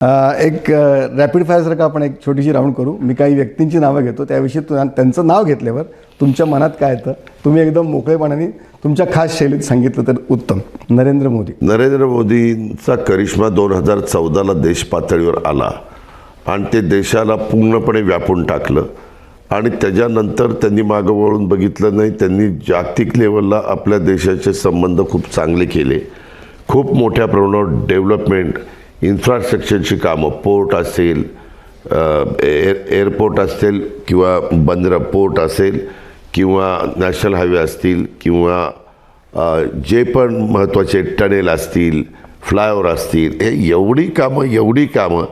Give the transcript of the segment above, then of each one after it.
एक रॅपिड फायरसारखं आपण एक छोटीशी राऊंड करू. मी काही व्यक्तींची नावं घेतो, त्याविषयी त्यांचं नाव घेतल्यावर तुमच्या मनात काय येतं तुम्ही एकदम मोकळेपणाने तुमच्या खास शैलीत सांगितलं तर उत्तम. नरेंद्र मोदी. नरेंद्र मोदींचा करिश्मा 2014ला देश पातळीवर आला आणि ते देशाला पूर्णपणे व्यापून टाकलं आणि त्याच्यानंतर त्यांनी मागं वळून बघितलं नाही. त्यांनी जागतिक लेवलला आपल्या देशाचे संबंध खूप चांगले केले. खूप मोठ्या प्रमाणावर डेव्हलपमेंट, इन्फ्रास्ट्रक्चरची कामं, पोर्ट असेल, एअरपोर्ट असेल किंवा बंदरं, पोर्ट असेल किंवा नॅशनल हायवे असतील किंवा जे पण महत्त्वाचे टनेल असतील, फ्लायओव्हर असतील, हे एवढी कामं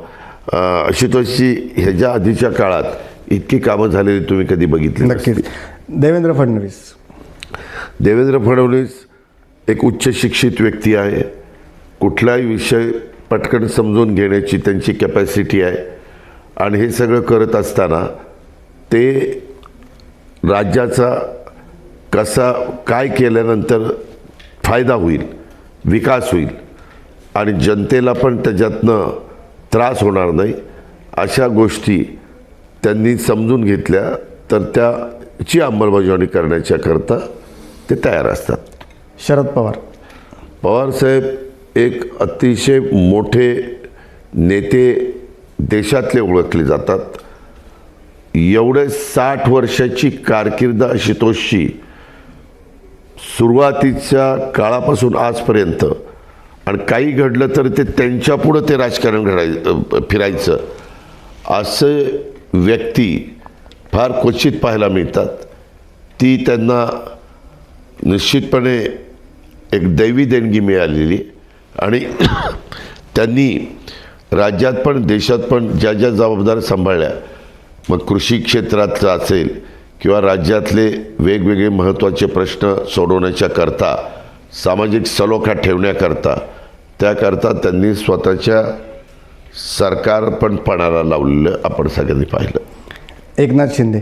आशुतोषजी ह्याच्या आधीच्या काळात इतकी कामं झालेली तुम्ही कधी बघितली नक्कीच. देवेंद्र फडणवीस. देवेंद्र फडणवीस एक उच्च शिक्षित व्यक्ती आहे. कुठलाही विषय पटकन समजून घेण्याची त्यांची कॅपॅसिटी आहे आणि हे सगळं करत असताना ते राज्याचा काय केल्यानंतर फायदा होईल, विकास होईल आणि जनतेला पण त्याच्यातनं त्रास होणार नाही अशा गोष्टी त्यांनी समजून घेतल्या तर त्याची अंमलबजावणी करण्याच्या करता ते तयार असतात. शरद पवार. पवारसाहेब एक अतिशय मोठे नेते देशातले ओळखले जातात. एवढे 60 वर्षाची कारकीर्द आशुतोषची सुरुवातीच्या काळापासून आजपर्यंत आणि काही घडलं तर ते त्यांच्या पुढं ते राजकारण फिरायचं असे व्यक्ती फार क्वचित पाहायला मिळतात. ती त्यांना निश्चितपणे एक दैवी देणगी मिळालेली आणि त्यांनी राज्यात पण देशात पण ज्या ज्या जबाबदाऱ्या सांभाळल्या, मग कृषी क्षेत्रातलं असेल किंवा राज्यातले वेगवेगळे महत्त्वाचे प्रश्न सोडवण्याच्या करता, सामाजिक सलोखा ठेवण्याकरता, त्याकरता त्यांनी स्वतःच्या सरकार पण पणाला लावलेलं आपण सगळ्यांनी पाहिलं. एकनाथ शिंदे.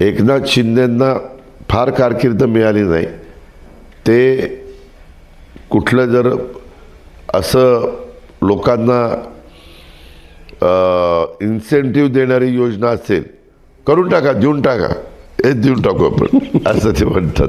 एकनाथ शिंदेंना फार कारकीर्द मिळाली नाही. ते कुठलं जर असं लोकांना इन्सेंटिव्ह देणारी योजना असेल, करून टाका, देऊन टाका, हे देऊन टाकू आपण असं ते म्हणतात.